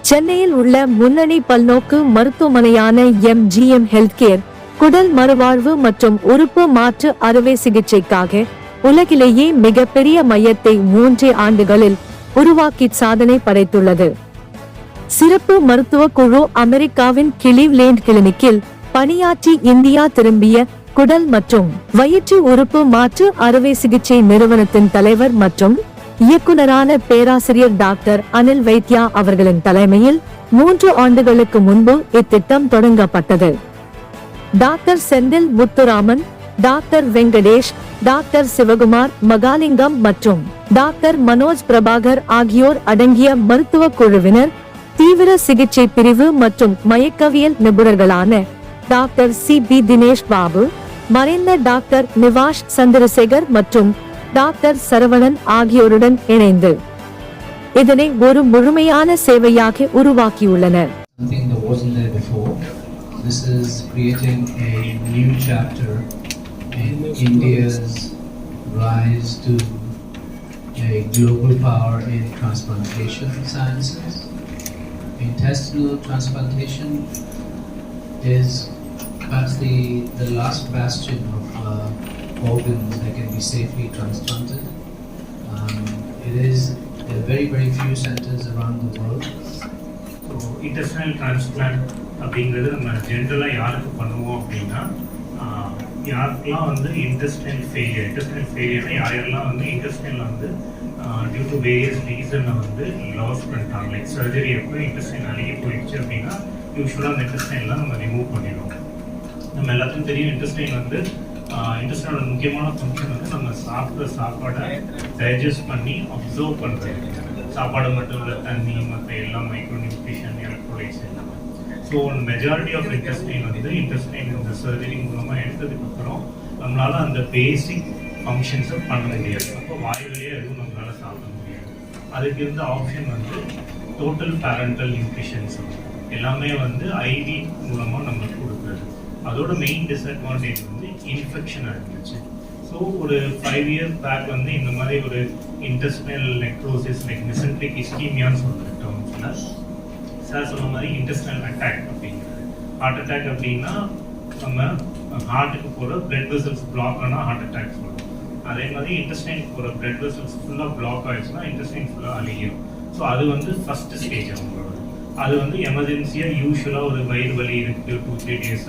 சென்னையில் உள்ள முன்னணி பல்நோக்கு மருத்துவமனையான MGM ஹெல்த்கேர் குடல் மறுவாழ்வு மற்றும் உறுப்பு மாற்று அறுவை சிகிச்சைக்காக உலகிலேயே மிகப்பெரிய மையத்தை 3 ஆண்டுகளில் உருவாக்கி சாதனை படைத்துள்ளது. சிறப்பு மருத்துவ குழு அமெரிக்காவின் கிளீவ்லேண்ட் கிளினிக்கில் பணியாற்றி இந்தியா திரும்பிய குடல் மற்றும் வயிற்று உறுப்பு மாற்று அறுவை சிகிச்சை நிறுவனத்தின் தலைவர் மற்றும் இயக்குனரான பேராசிரியர் டாக்டர் அனில் வைத்யா அவர்களின் தலைமையில் 3 ஆண்டுகளுக்கு முன்பு இத்திட்டம் தொடங்கப்பட்டது. Doctor Senthil Muthuraman, doctor Venkatesh, doctor Sivakumar Mahalingam மற்றும் டாக்டர் மனோஜ் பிரபாகர் ஆகியோர் அடங்கிய மருத்துவ குழுவினர் தீவிர சிகிச்சை பிரிவு மற்றும் மயக்கவியல் நிபுணர்களான டாக்டர் CB தினேஷ் பாபு, மறைந்த டாக்டர் நிவாஷ் சந்திரசேகர் மற்றும் டாக்டர் சரவணன் ஆகியோருடன் இணைந்து இதனை ஒரு முழுமையான சேவையாக உருவாக்கியுள்ளனர். This is creating a new chapter in India's rise to a global power in transplantation sciences. Intestinal transplantation is perhaps the last bastion of organs that can be safely transplanted. It is very few centers around the world. So, intestinal transplant அப்படிங்கிறது நம்ம ஜென்ரலாக யாருக்கு பண்ணுவோம் அப்படின்னா யாருக்கெல்லாம் வந்து intestinal ஃபெயிலியர்னா யாரெல்லாம் வந்து இன்டெஸ்டைனில் வந்து டியூ டு வேரியஸ் ரீசனை வந்து லாஸ் பண்ணிட்டாங்க. லைக் சர்ஜரி அப்போ இன்டெஸ்டைன் அழுகி போயிடுச்சு அப்படின்னா யூஸ்வலாக அந்த இன்டெஸ்டைன்லாம் நம்ம ரிமூவ் பண்ணிடுவோம். நம்ம எல்லாத்துக்கும் தெரியும் இன்டெஸ்டைனோட முக்கியமான ஃபங்க்ஷன் வந்து நம்ம சாப்பிட்ற சாப்பாடை டைஜஸ்ட் பண்ணி அப்சர்வ் பண்ணுறது. சாப்பாடு மட்டும் இல்லை, தண்ணி மற்ற எல்லா மைக்ரோ நியூட்ரிஷன் எலக்ட்ரோலைட்ஸ் எல்லாமே. ஸோ மெஜாரிட்டி ஆஃப் இன்டெஸ்டைன் வந்து இன்டெஸ்டைன் இந்த சர்ஜரி மூலமாக எடுத்ததுக்கப்புறம் நம்மளால் அந்த பேசிக் ஃபங்க்ஷன்ஸை பண்ண முடியாது. அப்போ வாயுவிலேயே எதுவும் நம்மளால் சாப்பிட முடியாது. அதுக்கு இருந்த ஆப்ஷன் வந்து டோட்டல் பேரண்டல் நியூட்ரிஷன்ஸ் எல்லாமே வந்து IV மூலமாக நம்மளுக்கு கொடுக்குறது. அதோட மெயின் டிஸ்அட்வான்டேஜ் வந்து இன்ஃபெக்ஷனாக இருந்துச்சு. ஸோ ஒரு 5 years பேக் வந்து இந்த மாதிரி ஒரு இன்டெஸ்டைனல் நெக்ரோசிஸ் லைக் மெசென்ட்ரிக் இஸ்கீமியான்னு சொல்கிற டேர்ம்ஸில் சார் சொன்ன மாதிரி இன்டெஸ்டைனல் அட்டாக் அப்படிங்கிறது. ஹார்ட் அட்டாக் அப்படின்னா நம்ம ஹார்ட்டுக்கு போகிற பிளட் வெசல்ஸ் பிளாக் ஆனால் ஹார்ட் அட்டாக் சொல்லுவோம். அதே மாதிரி இன்டெஸ்டைன் போகிற பிளட் வெசல்ஸ் ஃபுல்லாக பிளாக் ஆகிடுச்சுன்னா இன்டெஸ்டைன் ஃபுல்லாக அழியும். ஸோ அது வந்து ஃபஸ்ட்டு ஸ்டேஜ் அவங்களோட. அது வந்து எமர்ஜென்சியாக யூஸ்வலாக ஒரு வயிறு வலி இருக்குது, 2-3 days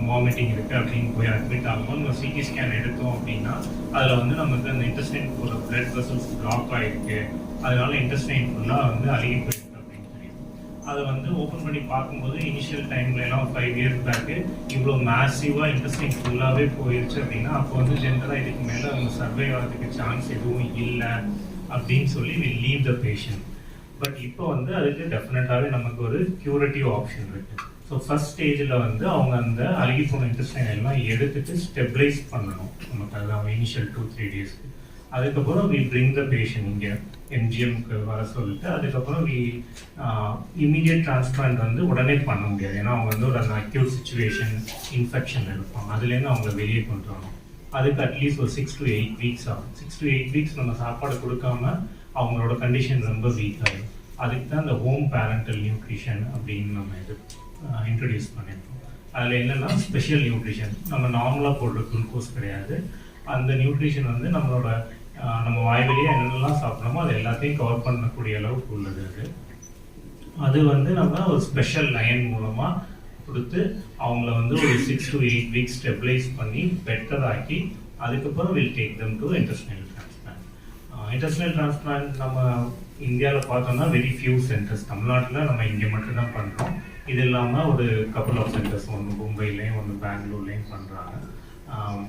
வாமிட்டிங் இருக்குது அப்படின்னு போய் அட்மிட் ஆகும். நம்ம CT ஸ்கேன் எடுத்தோம் அப்படின்னா அதில் வந்து நமக்கு அந்த இன்டெஸ்டைன் போகிற பிளட் வெசல்ஸ் பிளாக் ஆகிருக்கு, அதனால இன்டெஸ்டைன் ஃபுல்லாக வந்து அழுகி போயிருக்கு அப்படின்னு தெரியும். அதை வந்து ஓப்பன் பண்ணி பார்க்கும்போது இனிஷியல் டைம்லலாம் 5 years பேக்கு இவ்வளோ மேசிவாக இன்டெஸ்டைன் ஃபுல்லாகவே போயிடுச்சு அப்படின்னா அப்போ வந்து ஜென்ரலாக இதுக்கு மேலே அவங்க சர்வை ஆகிறதுக்கு சான்ஸ் எதுவும் இல்லை அப்படின்னு சொல்லி will leave the patient. But இப்போ வந்து அதுக்கு டெஃபினட்டாகவே நமக்கு ஒரு க்யூரேட்டிவ் ஆப்ஷன் இருக்குது. ஸோ ஃபஸ்ட் ஸ்டேஜில் வந்து அவங்க அந்த அழுகி போன இன்டெஸ்டைன் எல்லாம் எடுத்துட்டு ஸ்டெபிலைஸ் பண்ணணும் நமக்கு. அதுதான் இனிஷியல் 2-3 daysக்கு. அதுக்கப்புறம் வி பிரிங் த பேஷண்ட் இங்கே MGMக்கு வர சொல்லிட்டு அதுக்கப்புறம் இமீடியட் டிரான்ஸ்பிளான்ட் வந்து உடனே பண்ண முடியாது. ஏன்னா அவங்க வந்து ஒரு அந்த அக்யூட் சுச்சுவேஷன் இன்ஃபெக்ஷன் இருப்பாங்க, அதுலேருந்து அவங்கள வெளியே கொண்டு வரணும். அதுக்கு அட்லீஸ்ட் ஒரு 6 to 8 weeks ஆகும். 6 to 8 weeks நம்ம சாப்பாடு கொடுக்காம அவங்களோட கண்டிஷன் ரொம்ப வீக் ஆகிடும். அதுக்கு தான் இந்த ஹோம் பேரண்டல் நியூட்ரிஷன் அப்படின்னு நம்ம இது இன்ட்ரடியூஸ் பண்ணியிருக்கோம். அதில் என்னென்னா ஸ்பெஷல் நியூட்ரிஷன், நம்ம நார்மலாக போடுற குளுக்கோஸ் கிடையாது. அந்த நியூட்ரிஷன் வந்து நம்ம வாய்வெளியே என்னென்னலாம் சாப்பிட்றோமோ அது எல்லாத்தையும் கவர் பண்ணக்கூடிய அளவுக்கு உள்ளது. அது வந்து நம்ம ஒரு ஸ்பெஷல் லைன் மூலமாக கொடுத்து அவங்கள வந்து ஒரு 6 to 8 weeks ஸ்டெபிலைஸ் பண்ணி பெட்டர் ஆக்கி அதுக்கப்புறம் will take them to intestinal transplant. Intestinal transplant நம்ம இந்தியாவில் பார்த்தோம்னா வெரி ஃபியூ சென்டர்ஸ். தமிழ்நாட்டில் நம்ம இங்கே மட்டும்தான் பண்ணுறோம். இது இல்லாமல் ஒரு கப்புள் ஆஃப் சென்டர்ஸ், ஒன்று மும்பைலேயும் ஒன்று பெங்களூர்லேயும் பண்ணுறாங்க.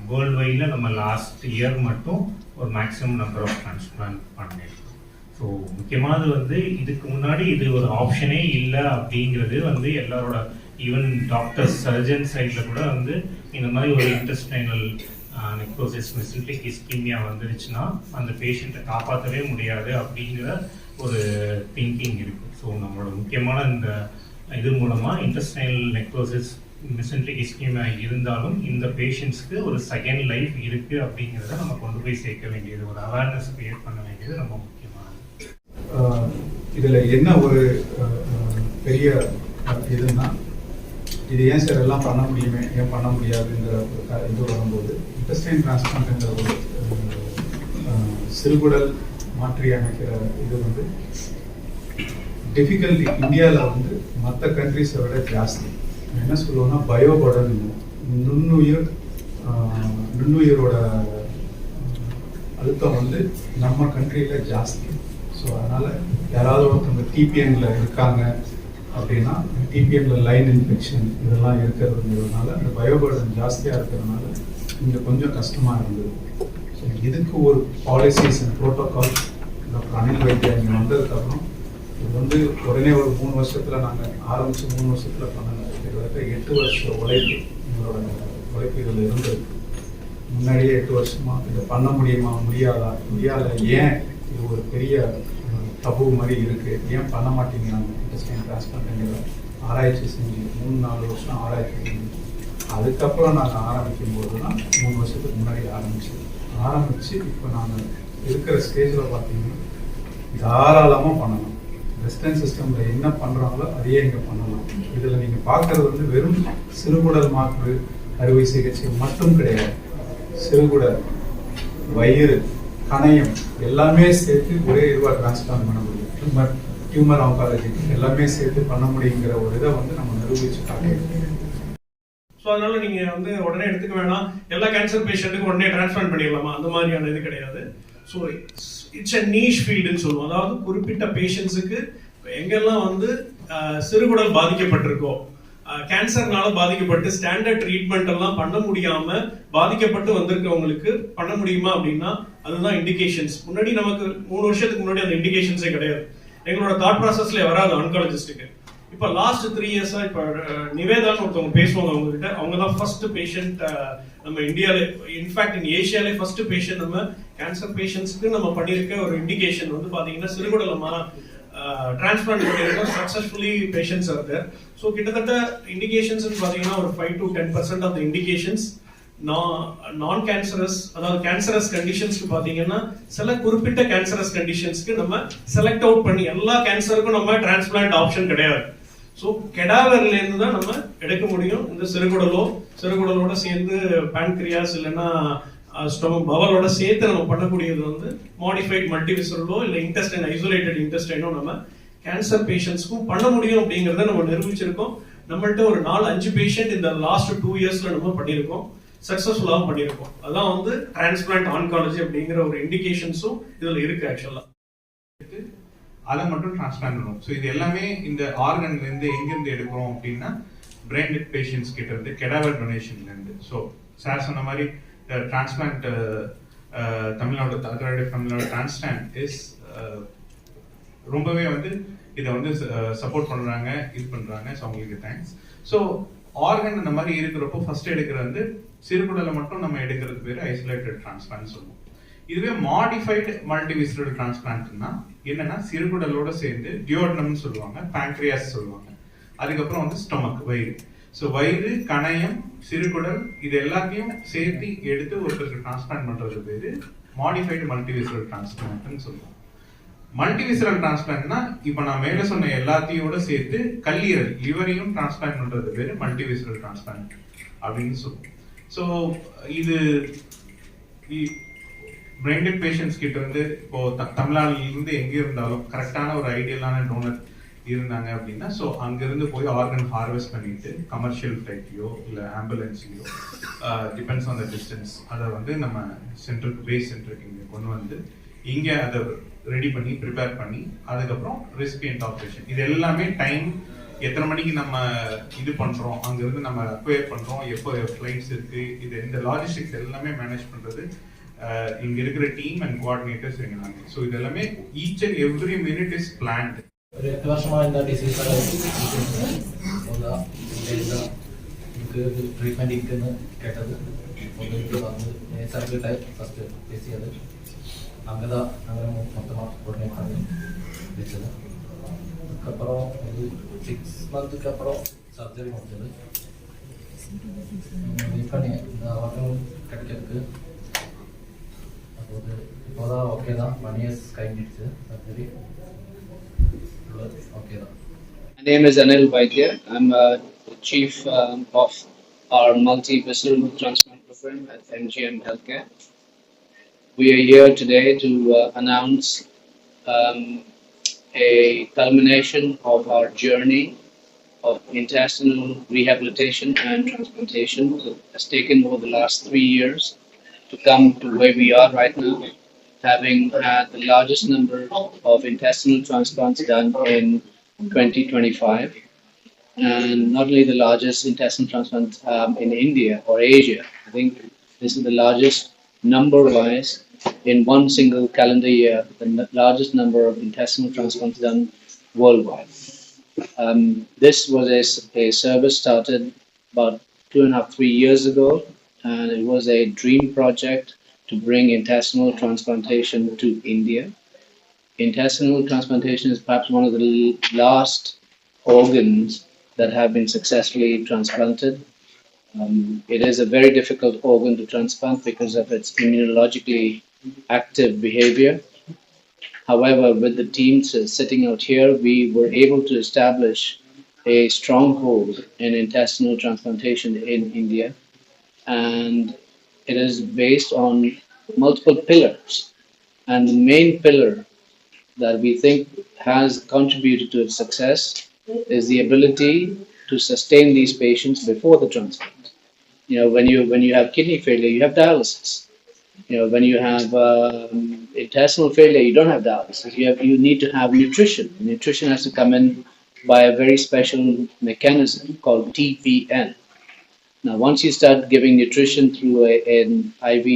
வேர்ல்டு வைடில் நம்ம லாஸ்ட் இயர் மட்டும் ஒரு மேக்ஸிமம் நம்பர் ஆஃப் டிரான்ஸ்பிளான்ட் பண்ணியிருக்கோம். ஸோ முக்கியமானது வந்து இதுக்கு முன்னாடி இது ஒரு ஆப்ஷனே இல்லை அப்படிங்கிறது வந்து எல்லாரோட ஈவன் டாக்டர்ஸ் சர்ஜன் சைடில் கூட வந்து இந்த மாதிரி ஒரு இன்டெஸ்டைனல் நெக்ரோசிஸ் மெசென்ட்ரிக் இஸ்கீமியா வந்துருச்சுன்னா அந்த பேஷண்ட்டை காப்பாற்றவே முடியாது அப்படிங்கிற ஒரு திங்கிங் இருக்குது. ஸோ நம்மளோட முக்கியமான இந்த இது மூலமாக இன்டெஸ்டைனல் நெக்ரோசிஸ் மெசென்ட்ரிக் இஸ்கீமியா இருந்தாலும் இந்த பேஷண்ட்ஸ்க்கு ஒரு செகண்ட் லைஃப் இருக்குது அப்படிங்கிறத நம்ம கொண்டு போய் சேர்க்க வேண்டியது, ஒரு அவேர்னஸ் கிரியேட் பண்ண வேண்டியது ரொம்ப முக்கியமானது. இதில் என்ன ஒரு பெரிய இதுன்னா, இது ஏன் சார் எல்லாம் பண்ண முடியுமே, ஏன் பண்ண முடியாதுங்கிற இது வரும்போது, இன்டெஸ்டைன் டிரான்ஸ்பிளான்ட்ங்கிற ஒரு சிறுகுடல் மாற்றி அமைக்கிற இது வந்து டிஃபிகல்ட்டி இந்தியாவில் வந்து மற்ற கண்ட்ரிஸை விட ஜாஸ்தி. என்ன சொல்லுவோம்னா பயோபர்டன், நுண்ணுயிரோட அழுத்தம் வந்து நம்ம கண்ட்ரியில் ஜாஸ்தி. ஸோ அதனால் யாராவது ஒருத்தவங்க டிபிஎன்ல இருக்காங்க அப்படின்னா, டிபிஎன்ல லைன் இன்ஃபெக்ஷன் இதெல்லாம் இருக்கிறதுனால அந்த பயோபர்டன் ஜாஸ்தியாக இருக்கிறதுனால இங்கே கொஞ்சம் கஷ்டமாக இருந்தது. ஸோ இதுக்கு ஒரு policies and protocol doctor Anil Vaidya இங்கே வந்ததுக்கப்புறம் இது வந்து உடனே ஒரு 3 வருஷத்தில் நாங்கள் ஆரம்பித்து 3 வருஷத்தில் பண்ணலை. கிட்டத்தட்ட 8 வருஷ உழைப்பு, எங்களோட உழைப்பு இதில் இருந்தது. முன்னாடியே 8 வருஷமாக இதை பண்ண முடியுமா, முடியாத, ஏன் இது ஒரு பெரிய தபு மாதிரி இருக்குது, ஏன் பண்ண மாட்டேங்கிறாங்க இன்டெஸ்டைன் டிரான்ஸ்பிளான்ட்ங்கிற ஆராய்ச்சி செஞ்சு 3-4 வருஷம் ஆராய்ச்சி செஞ்சு அதுக்கப்புறம் நாங்கள் ஆரம்பிக்கும் போது தான் 3 வருஷத்துக்கு முன்னாடி ஆரம்பித்து இப்போ நாங்கள் இருக்கிற ஸ்டேஜில் பார்த்தீங்கன்னா தாராளமாக பண்ணலாம். வெஸ்டர்ன் சிஸ்டமில் என்ன பண்ணுறாங்களோ அதையே இங்கே பண்ணலாம். இதில் நீங்கள் பார்க்குறது வந்து வெறும் சிறுகுடல் மாற்று அறுவை சிகிச்சை மட்டும் கிடையாது. சிறுகுடல், வயிறு, கணையம் எல்லாமே சேர்த்து ஒரே இதுவாக டிரான்ஸ்பிளான்ட் பண்ண முடியும். டியூமர் ஆங்காலஜி எல்லாமே சேர்த்து பண்ண முடியுங்கிற ஒரு இதை வந்து நம்ம நிரூபிச்சு காட்டியிருக்கோம். ஸோ அதனால நீங்க வந்து உடனே எடுத்துக்க வேணாம், எல்லா கேன்சர் பேஷண்ட்டுக்கும் உடனே டிரான்ஸ்பிளான்ட் பண்ணிடலாமா, அந்த மாதிரியான இது கிடையாது. ஸோ இட்ஸ் அ நீஷ் ஃபீல்டுன்னு சொல்லுவோம். அதாவது குறிப்பிட்ட பேஷண்ட்ஸுக்கு எங்கெல்லாம் வந்து சிறுகுடல் பாதிக்கப்பட்டிருக்கோ, கேன்சர்னால பாதிக்கப்பட்டு ஸ்டாண்டர்ட் ட்ரீட்மெண்ட் எல்லாம் பண்ண முடியாம பாதிக்கப்பட்டு வந்திருக்கவங்களுக்கு பண்ண முடியுமா அப்படின்னா அதுதான் இண்டிகேஷன்ஸ். முன்னாடி நமக்கு 3 வருஷத்துக்கு முன்னாடி அந்த இண்டிகேஷன்ஸே கிடையாது. எங்களோட தாட் ப்ராசஸ்ல வராது ஆன்காலஜிஸ்டுக்கு. இப்போ லாஸ்ட் 3 இயர்ஸா இப்போ நிவேதான்னு ஒருத்தவங்க பேசுவாங்க, அவங்க கிட்ட. அவங்க தான் ஃபர்ஸ்ட் பேஷண்ட் நம்ம இந்தியாவில, இன்ஃபேக்ட் இன் ஏஷியாலே ஃபர்ஸ்ட் பேஷண்ட் நம்ம கேன்சர் பேஷண்ட்ஸ்க்கு நம்ம பண்ணியிருக்க ஒரு இண்டிகேஷன் வந்து பாத்தீங்கன்னா சிறுகுடலமா டிரான்ஸ்பிளான்ட் பண்ணியிருக்கோம். Successfully patients are there. So கிட்டத்தட்ட இண்டிகேஷன்ஸ் பாத்தீங்கன்னா ஒரு 5 to 10% ஆஃப் த இண்டிகேஷன்ஸ் நான் கேன்சரஸ், அதாவது கேன்சரஸ் கண்டிஷன்ஸ்க்கு பாத்தீங்கன்னா சில குறிப்பிட்ட கேன்சரஸ் கண்டிஷன்ஸ்க்கு நம்ம செலக்ட் அவுட் பண்ணி, எல்லா கேன்சருக்கும் நம்ம டிரான்ஸ்பிளான்ட் ஆப்ஷன் கிடையாது. ஸோ கெடாவர்ல இருந்து தான் நம்ம எடுக்க முடியும். இந்த சிறுகுடலோட சேர்ந்து பான்கிரியாஸ் இல்லைன்னா ஸ்டொமக் பவலோட சேர்த்து நம்ம பண்ணக்கூடியது வந்து மாடிஃபைட் மல்டிவிசரலோ இல்லை இன்டெஸ்டைன் ஐசோலேட்டட் இன்டெஸ்டைனோ நம்ம கேன்சர் பேஷண்ட்ஸ்க்கும் பண்ண முடியும் அப்படிங்கறத நம்ம நிரூபிச்சிருக்கோம். நம்மள்ட்ட ஒரு 4-5 பேஷண்ட் இந்த லாஸ்ட் 2 இயர்ஸ்ல நம்ம பண்ணியிருக்கோம், சக்சஸ்ஃபுல்லாக பண்ணியிருக்கோம். அதான் வந்து டிரான்ஸ்பிளான்ட் ஆன்காலஜி அப்படிங்கிற ஒரு இண்டிகேஷன்ஸும் இதுல இருக்கு. ஆக்சுவலா அதை மட்டும் டிரான்ஸ்பிளான்ட் பண்ணுவோம். ஸோ இது எல்லாமே இந்த ஆர்கன்ல இருந்து எங்கிருந்து எடுக்கிறோம் அப்படின்னா பிரெயின் டெட் பேஷண்ட்ஸ் கிட்ட இருந்து, கெடாவர் டொனேஷன்ல இருந்து. ஸோ சார் சொன்ன மாதிரி டிரான்ஸ்பிளான்ட் தமிழ்நாடு டிரான்ஸ்பிளான்ட் இஸ் ரொம்பவே வந்து இதை வந்து சப்போர்ட் பண்றாங்க, இது பண்றாங்க. ஸோ அவங்களுக்கு தேங்க்ஸ். ஸோ ஆர்கன் இந்த மாதிரி இருக்கிறப்போ ஃபர்ஸ்ட் எடுக்கிறது வந்து சிறுகுடலை மட்டும் நம்ம எடுக்கிறது பேர் ஐசோலேட்டட் டிரான்ஸ்பிளான்ட் சொல்லுவோம். இதுவே மாடிஃபைடு மல்டிவிசரல் டிரான்ஸ்பிளான்ட்னா என்னன்னா சிறுகுடலோட சேர்ந்து டியோடனம்னு சொல்லுவாங்க, பான்கிரியாஸ் சொல்லுவாங்க, அதுக்கப்புறம் வந்து ஸ்டொமக், வயிறு. ஸோ வயிறு, கணையம், சிறுகுடல் இது எல்லாத்தையும் சேர்த்து எடுத்து ஒருத்தருக்கு டிரான்ஸ்பிளான்ட் பண்றது பேரு மாடிஃபைடு மல்டிவிசரல் டிரான்ஸ்பிளான்ட்னு சொல்லுவோம். மல்டிவிசரல் டிரான்ஸ்பிளான்ட்னா இப்போ நான் மேல சொன்ன எல்லாத்தையோட சேர்த்து கல்லீரல், லிவரையும் டிரான்ஸ்பிளான்ட் பண்றது பேரு மல்டிவிசரல் டிரான்ஸ்பிளான்ட் அப்படின்னு சொல்லுவோம். ஸோ இது பிரெயின்டெட் பேஷண்ட்ஸ் கிட்ட இருந்து இப்போ தமிழ்நாடுல இருந்து எங்க இருந்தாலும் கரெக்டான ஒரு ஐடியலான டோனர் இருந்தாங்க அப்படின்னா ஸோ அங்கிருந்து போய் ஆர்கன் ஹார்வெஸ்ட் பண்ணிட்டு கமர்ஷியல் ஃபிளைட்லையோ இல்லை ஆம்புலன்ஸ்லையோ டிபெண்ட்ஸ் ஆன் த டிஸ்டன்ஸ் அதை வந்து நம்ம சென்டருக்கு, பேஸ் சென்டருக்கு இங்கே கொண்டு வந்து இங்கே அதை ரெடி பண்ணி ப்ரிப்பேர் பண்ணி அதுக்கப்புறம் ரெசிபியன்ட் ஆப்ரேஷன், இது எல்லாமே டைம், எத்தனை மணிக்கு நம்ம இது பண்றோம், அங்கிருந்து நம்ம அக்வயர் பண்றோம், எப்போ ஃபிளைட்ஸ் இருக்கு, இது இந்த லாஜிஸ்டிக்ஸ் எல்லாமே மேனேஜ் பண்றது இங்க இருக்கிற டீம் அண்ட் கோஆர்டினேட்டர்ஸ் இருக்காங்க. ஸோ இது எல்லாமே each and every minute is plant. ഒരു 8 വർഷമായി എന്താ ഡിസീസ് ട്രീറ്റ്മെന്റ് ഇരിക്കുന്നു കേട്ടത്. വന്ന് നേഴ്സാക്കിയിട്ട് ഫസ്റ്റ് ഫേസ് ചെയ്ത് അങ്ങനെ മൊത്തமாக കോർഡിനേറ്റ് பண்ணி வச்சது. அதுக்கப்புறம் ஒரு 6 மந்த்துக்கு அப்புறம் சர்ஜரி முடிஞ்சது. வெயிட் பண்ணி இந்த அவர்களும் கிடைக்கிறதுக்கு அப்போது இப்போதான் ஓகே தான் 1 இயர்ஸ் கழிஞ்சிடுச்சு சர்ஜரி. ஓகே தான். My name is Anil Vaidya. I'm the chief of our multi-visceral transplant program at MGM Healthcare. We are here today to announce um, a culmination of our journey of intestinal rehabilitation and transplantation that has taken over the last 3 years to come to where we are right now, having had the largest number of intestinal transplants done in 2025, and not only the largest intestinal transplant in India or Asia. I think this is the largest number-wise in one single calendar year, the largest number of intestinal transplants done worldwide. This was a service started about 2.5, 3 years ago, and it was a dream project to bring intestinal transplantation to India. Intestinal transplantation is perhaps one of the last organs that have been successfully transplanted. It is a very difficult organ to transplant because of its immunologically active behavior. However, with the teams sitting out here, we were able to establish a stronghold in intestinal transplantation in India, and it is based on multiple pillars. And the main pillar that we think has contributed to its success is the ability to sustain these patients before the transplant. When you have kidney failure, you have dialysis. When you have intestinal failure, you don't have dialysis. You need to have nutrition. Nutrition has to come in by a very special mechanism called TPN. Now, once you start giving nutrition through an IV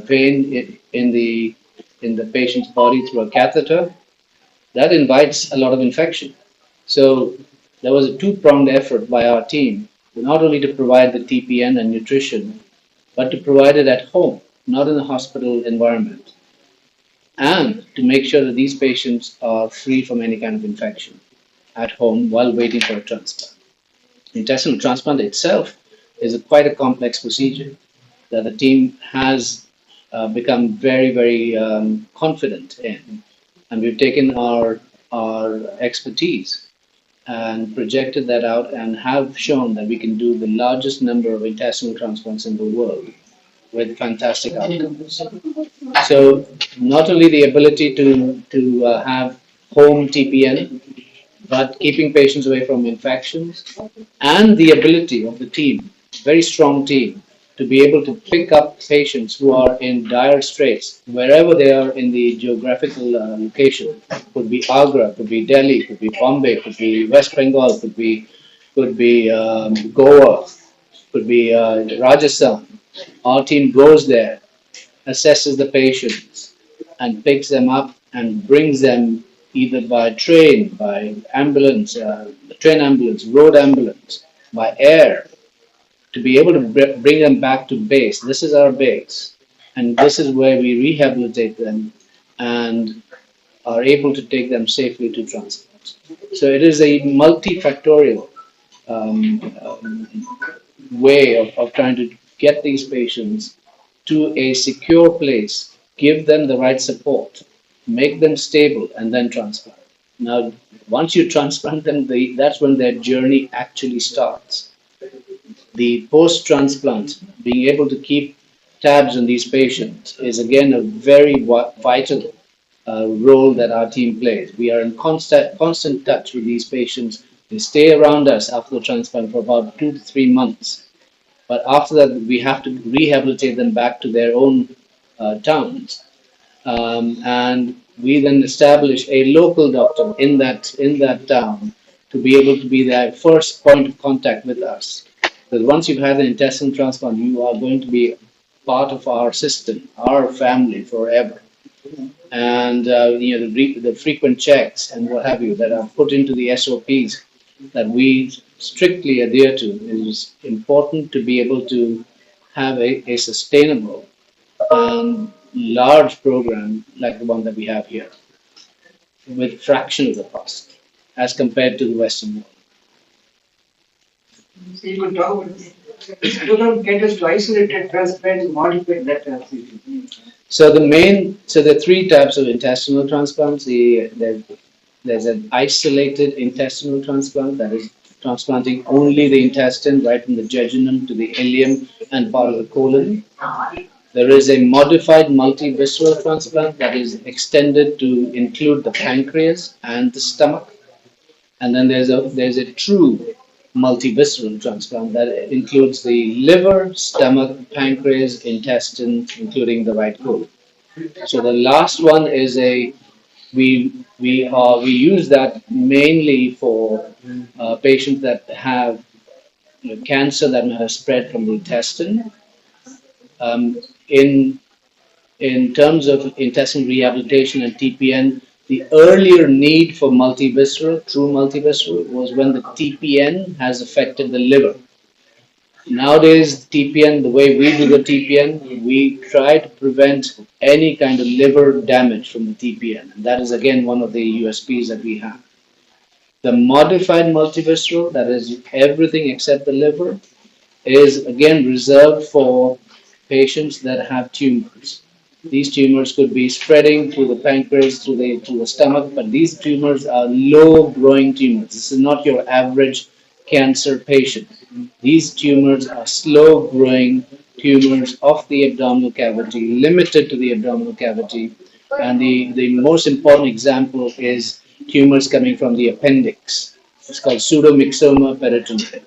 vein in the patient's body through a catheter, that invites a lot of infection. So there was a two-pronged effort by our team, not only to provide the TPN and nutrition, but to provide it at home, not in the hospital environment, and to make sure that these patients are free from any kind of infection at home while waiting for a transplant. Intestinal transplant itself is quite a complex procedure that the team has become very, very confident in, and we've taken our expertise and projected that out and have shown that we can do the largest number of intestinal transplants in the world with fantastic outcomes. So not only the ability to have home TPN, but keeping patients away from infections, and the ability of the team, very strong team, to be able to pick up patients who are in dire straits, wherever they are in the geographical location. Could be Agra, could be Delhi, could be Bombay, could be West Bengal, could be Goa, could be Rajasthan. Our team goes there, assesses the patients, and picks them up and brings them either by train, by ambulance, train ambulance, road ambulance, by air, to be able to bring them back to base. This is our base, and this is where we rehabilitate them and are able to take them safely to transplant. So it is a multifactorial way of trying to get these patients to a secure place, give them the right support, make them stable, and then transplant. Now, once you transplant them, that's when their journey actually starts. The post-transplant, being able to keep tabs on these patients is again a very vital role that our team plays. We are in constant touch with these patients. They stay around us after the transplant for about 2 to 3 months. But after that, we have to rehabilitate them back to their own towns. And we then establish a local doctor in that town to be able to be their first point of contact with us. Because once you've had an intestinal transplant, you are going to be part of our system, our family forever. And the frequent checks and what have you that are put into the SOPs that we strictly adhere to is important to be able to have a sustainable and large program like the one that we have here, with fraction of the cost as compared to the Western world. So you could talk about this program caters to isolated transplants, modified blood transfusion. So there are 3 types of intestinal transplants. The There's an isolated intestinal transplant, that is transplanting only the intestine right from the jejunum to the ileum and part of the colon. There is a modified multivisceral transplant that is extended to include the pancreas and the stomach. And then there's a true multivisceral transplant that includes the liver, stomach, pancreas, intestine, including the right colon. So the last one is we use that mainly for patients that have cancer that has spread from the intestine. In terms of intestinal rehabilitation and TPN, the earlier need for true multivisceral, was when the TPN has affected the liver. Nowadays, TPN, the way we do the TPN, we try to prevent any kind of liver damage from the TPN. And that is again one of the USPs that we have. The modified multivisceral, that is everything except the liver, is again reserved for patients that have tumors. These tumors could be spreading through the pancreas, through the stomach, but these tumors are low-growing tumors. This is not your average cancer patient. These tumors are slow-growing tumors of the abdominal cavity, limited to the abdominal cavity. And the most important example is tumors coming from the appendix. It's called pseudomyxoma peritoneum.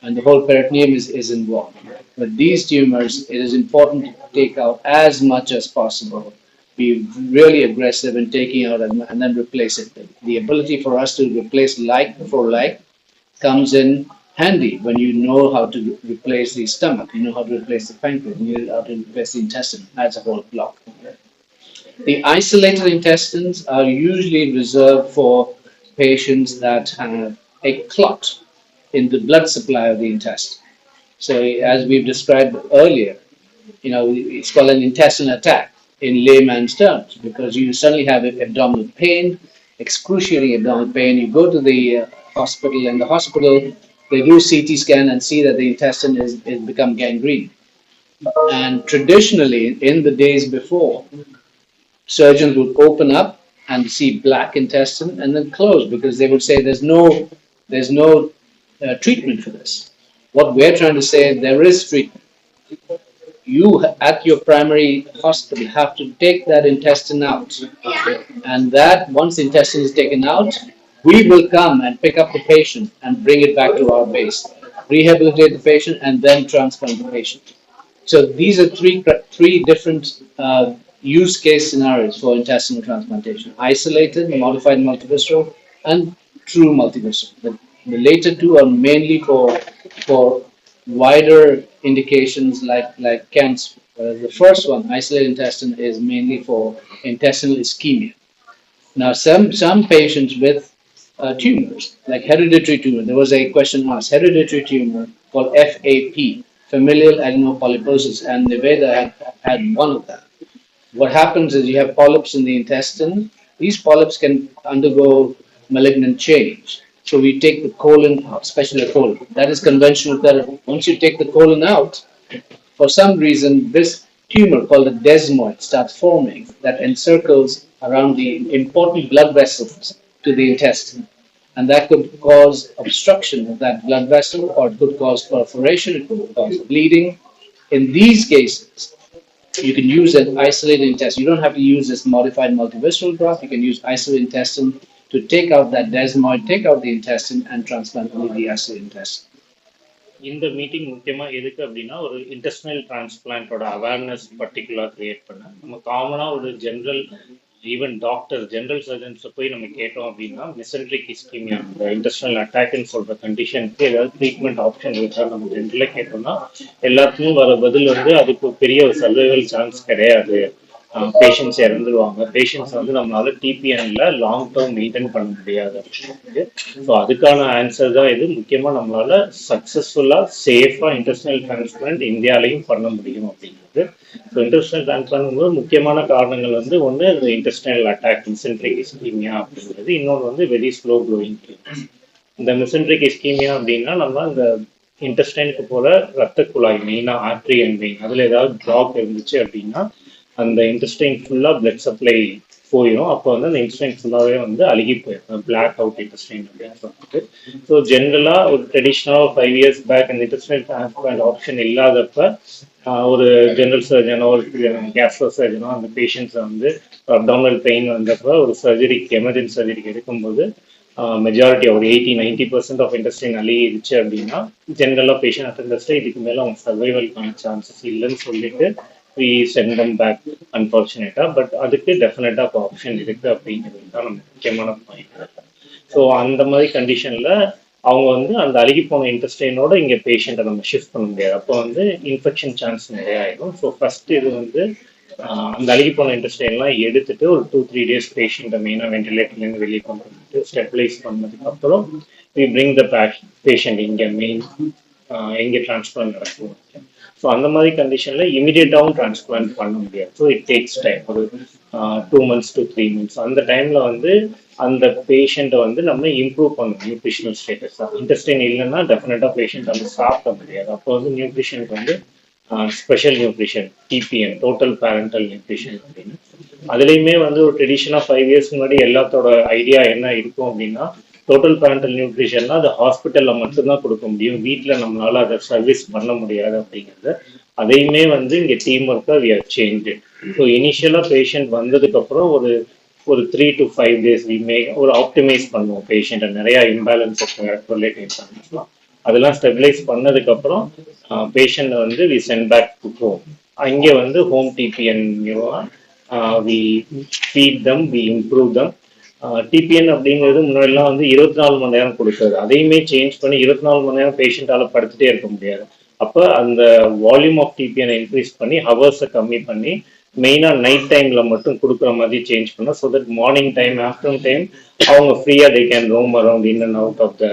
And the whole peritoneum is involved. But these tumors, it is important to take out as much as possible. Be really aggressive in taking out and then replace it. The ability for us to replace like for like comes in handy when you know how to replace the stomach, you know how to replace the pancreas, you know how to replace the intestine as a whole block. The isolated intestines are usually reserved for patients that have a clot in the blood supply of the intestine. So as we've described earlier, it's called an intestinal attack in layman's terms, because you suddenly have abdominal pain, excruciating abdominal pain. You go to the hospital, and the hospital, they do CT scan and see that the intestine is become gangrene. And traditionally, in the days before, surgeons would open up and see black intestine and then close, because they would say there's no treatment for this. What we're trying to say, there is treatment. You at your primary hospital have to take that intestine out, and that once the intestine is taken out, we will come and pick up the patient and bring it back to our base, rehabilitate the patient, and then transplant the patient. So these are three different use case scenarios for intestinal transplantation: isolated, modified multivisceral, and true multivisceral. The later two are mainly for wider indications like cancer. The first one, isolated intestine, is mainly for intestinal ischemia. Now, some patients with tumors, like hereditary tumor, there was a question asked, hereditary tumor called FAP, familial adenopolyposis, and Niveda had one of them. What happens is you have polyps in the intestine. These polyps can undergo malignant change. So we take the colon out, especially the colon. That is conventional therapy. Once you take the colon out, for some reason, this tumor called a desmoid starts forming that encircles around the important blood vessels to the intestine. And that could cause obstruction of that blood vessel, or it could cause perforation, it could cause bleeding. In these cases, you can use an isolated intestine. You don't have to use this modified multivisceral graft. You can use isolated intestine to take out that desmoid, take out the intestine, and transplant only the isolated intestine. இந்த meeting முக்கியமா எதுக்கு அப்படின்னா, ஒரு intestinal டிரான்ஸ்பிளான்டோட awareness particular create பண்ண. நம்ம காமனா ஒரு general, even doctor, general சர்ஜன்ஸை போய் நம்ம கேட்டோம் அப்படின்னா, மெசென்ட்ரிக் இஸ்கீமியா, இந்த இன்டெஸ்டினல் அட்டாக்னு சொல்ற கண்டிஷனுக்கு ஏதாவது ட்ரீட்மெண்ட் ஆப்ஷன் இருக்கா நம்ம ஜென்ரலாக கேட்டோம்னா, எல்லாத்துக்கும் வர பதில் அதுக்கு பெரிய ஒரு சர்வைவல் சான்ஸ் கிடையாது, பேஷண்ட்ஸ் இறந்துருவாங்க, பேஷண்ட்ஸ் நம்மளால டிபிஎன்ல லாங் டேர்ம் மெயின்டைன் பண்ண முடியாது அப்படின்னு. ஸோ அதுக்கான ஆன்சர் தான் இது. முக்கியமாக நம்மளால சக்ஸஸ்ஃபுல்லா சேஃபா இன்டெஸ்டினல் டிரான்ஸ்பிளான்ட் இந்தியாலையும் பண்ண முடியும் அப்படிங்கிறது. ஸோ இன்டெஸ்டினல் டிரான்ஸ்பிளான்ட் போது முக்கியமான காரணங்கள் ஒன்று இன்டெஸ்டினல் அட்டாக், மெசென்ட்ரிக் இஸ்கீமியா அப்படிங்கிறது. இன்னொன்று வெரி ஸ்லோ க்ரோயிங் ட்யூமர்ஸ். இந்த மெசென்ட்ரிக் இஸ்கீமியா அப்படின்னா நம்ம இந்த இன்டெஸ்டைனுக்கு போல ரத்த குழாய், மெயினாக ஆர்ட்ரி அண்ட் வெயின், அதில் ஏதாவது பிளாக் இருந்துச்சு அப்படின்னா அந்த இன்டெஸ்டைன் ஃபுல்லாக பிளட் சப்ளை போயிடும். அப்போ வந்து அந்த இன்டெஸ்டைன் ஃபுல்லாகவே வந்து அழுகி போயிடும், பிளாக் அவுட் இன்டெஸ்டைன் அப்படின்னு சொல்லிட்டு. ஸோ ஜென்ரலாக ஒரு ட்ரெடிஷ்னலாக 5 years பேக் இந்த இன்டெஸ்டைன் டிரான்ஸ்பிளான்ட் ஆப்ஷன் இல்லாதப்ப ஒரு ஜெனரல் சர்ஜனோ ஒரு கேஸ்ட்ரோ சர்ஜனோ அந்த பேஷண்ட்ஸை வந்து அப்டாமினல் பெயின் வந்தப்போ ஒரு சர்ஜரிக்கு எமர்ஜென்சி சர்ஜரிக்கு எடுக்கும்போது மெஜாரிட்டி ஒரு 80-90% ஆஃப் இன்டெஸ்டைன் அழுகிடுச்சு அப்படின்னா ஜென்ரலாக பேஷண்ட் அட்டெண்டர்ஸ்ட்டு இதுக்கு மேலே அவங்க சர்வைவல்கான சான்சஸ் இல்லைன்னு சொல்லிட்டு we send them back unfortunately, but அதுக்கு டெஃபினட்டாக ஆப்ஷன் இருக்குது அப்படிங்கிறது தான் நம்ம முக்கியமான பாயிண்ட். ஸோ அந்த மாதிரி கண்டிஷனில் அவங்க வந்து அந்த அழுகி போன இன்டெஸ்டைனோட இங்கே பேஷண்ட்டை நம்ம ஷிஃப்ட் பண்ண முடியாது. அப்போ வந்து இன்ஃபெக்ஷன் சான்ஸ் நிறைய ஆகிடும். ஸோ ஃபர்ஸ்ட் இது வந்து அந்த அழுகி போன இன்டெஸ்டைன்லாம் எடுத்துட்டு ஒரு 2-3 days பேஷண்ட்டை மெயினாக வெண்டிலேட்டர்லேருந்து வெளியே கொண்டு வந்துட்டு ஸ்டெபிலைஸ் பண்ணதுக்கப்புறம் we bring the patient இங்கே மெயின் எங்கே டிரான்ஸ்பிளான்ட் நடக்கும். ஸோ அந்த மாதிரி கண்டிஷனில் இமீடியட்டாகவும் டிரான்ஸ்பிளான்ட் பண்ண முடியாது. ஸோ இட் டேக்ஸ் டைம், ஒரு 2 months to 3 months. அந்த டைமில் வந்து அந்த பேஷண்ட்டை வந்து நம்ம இம்ப்ரூவ் பண்ணணும் நியூட்ரிஷனல் ஸ்டேட்டஸ் தான். இன்டெஸ்டைன் இல்லைன்னா டெஃபினட்டாக பேஷண்ட் வந்து சாப்பிட முடியாது. அப்போ வந்து நியூட்ரிஷனுக்கு வந்து special nutrition, TPN, total parenteral nutrition அப்படின்னு அதுலேயுமே வந்து ஒரு ட்ரெடிஷனாக 5 years முன்னாடி எல்லாத்தோட ஐடியா என்ன இருக்கும் அப்படின்னா டோட்டல் பேரண்டல் நியூட்ரிஷன்னா அது ஹாஸ்பிட்டலில் மட்டும்தான் கொடுக்க முடியும், வீட்டில் நம்மளால அதை சர்வீஸ் பண்ண முடியாது அப்படிங்கிறது. அதையுமே வந்து இங்கே டீம் ஒர்க்காக வி ஆர் சேஞ்ச். ஸோ இனிஷியலாக பேஷண்ட் வந்ததுக்கப்புறம் ஒரு 3 to 5 days ஒரு ஆப்டிமைஸ் பண்ணுவோம் பேஷண்ட்டை. நிறையா இம்பேலன்ஸ் ரிலேட்டிவ் பண்ணலாம், அதெல்லாம் ஸ்டெபிலைஸ் பண்ணதுக்கப்புறம் பேஷண்ட்டை வந்து we sent back to home. அங்கே வந்து home TPN we feed them, we improve them. TPN அப்படிங்கிறது முன்னாடிலாம் வந்து 24 மணி நேரம் கொடுக்குறது, அதையுமே சேஞ்ச் பண்ணி 24 மணி நேரம் பேஷண்ட்டால் படுத்துட்டே இருக்க முடியாது. அப்போ அந்த வால்யூம் ஆஃப் டிபிஎனை இன்க்ரீஸ் பண்ணி ஹவர்ஸை கம்மி பண்ணி மெயினாக நைட் டைமில் மட்டும் கொடுக்குற மாதிரி சேஞ்ச் பண்ணோம். So that morning time afternoon time அவங்க ஃப்ரீயாக they can roam around in and out of the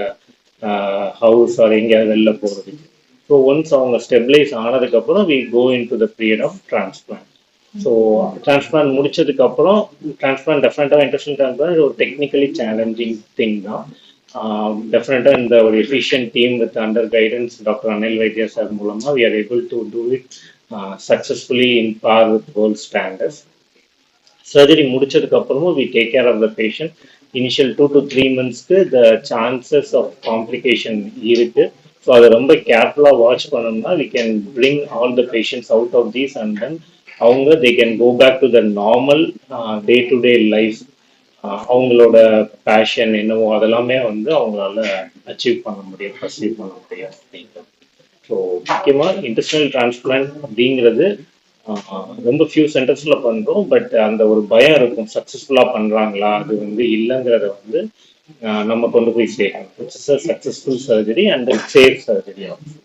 house or எங்கேயாவது வெளில போகிறதுக்கு. ஸோ ஒன்ஸ் அவங்க ஸ்டெபிலைஸ் ஆனதுக்கப்புறம் we go in to the period of transplant. So transplant முடிச்சதுக்கப்புறம் transplant டெஃபினட்டாக intestine transplant ஒரு டெக்னிக்கலி சேலஞ்சிங் திங் தான். டெஃபினட்டாக இந்த ஒரு efficient team with under guidance doctor Anil Vaidya sir மூலமாக we are able to do it successfully in par with world standards. Surgery முடிச்சதுக்கு அப்புறமும் we take care of the patient. Initial 2 to 3 monthsக்கு the chances of complication இருக்கு. So அதை ரொம்ப கேர்ஃபுல்லாக watch பண்ணோம்னா we can bring all the patients out of these and then அவங்க they can go back to the normal day-to-day life. அவங்களோட fashion என்னவோ அதெல்லாமே வந்து அவங்களால அச்சீவ் பண்ண முடியும், பர்சீவ் பண்ண முடியும் அப்படிங்கிறது. ஸோ முக்கியமாக இன்டெஸ்டைனல் டிரான்ஸ்பிளான்ட் அப்படிங்கிறது ரொம்ப ஃபியூ சென்டர்ஸில் பண்ணுறோம். பட் அந்த ஒரு பயம் இருக்கும், சக்ஸஸ்ஃபுல்லாக பண்ணுறாங்களா அது வந்து இல்லைங்கிறத வந்து நம்ம கொண்டு போய் சேர்க்கணும். It's a successful surgery and safe surgery also.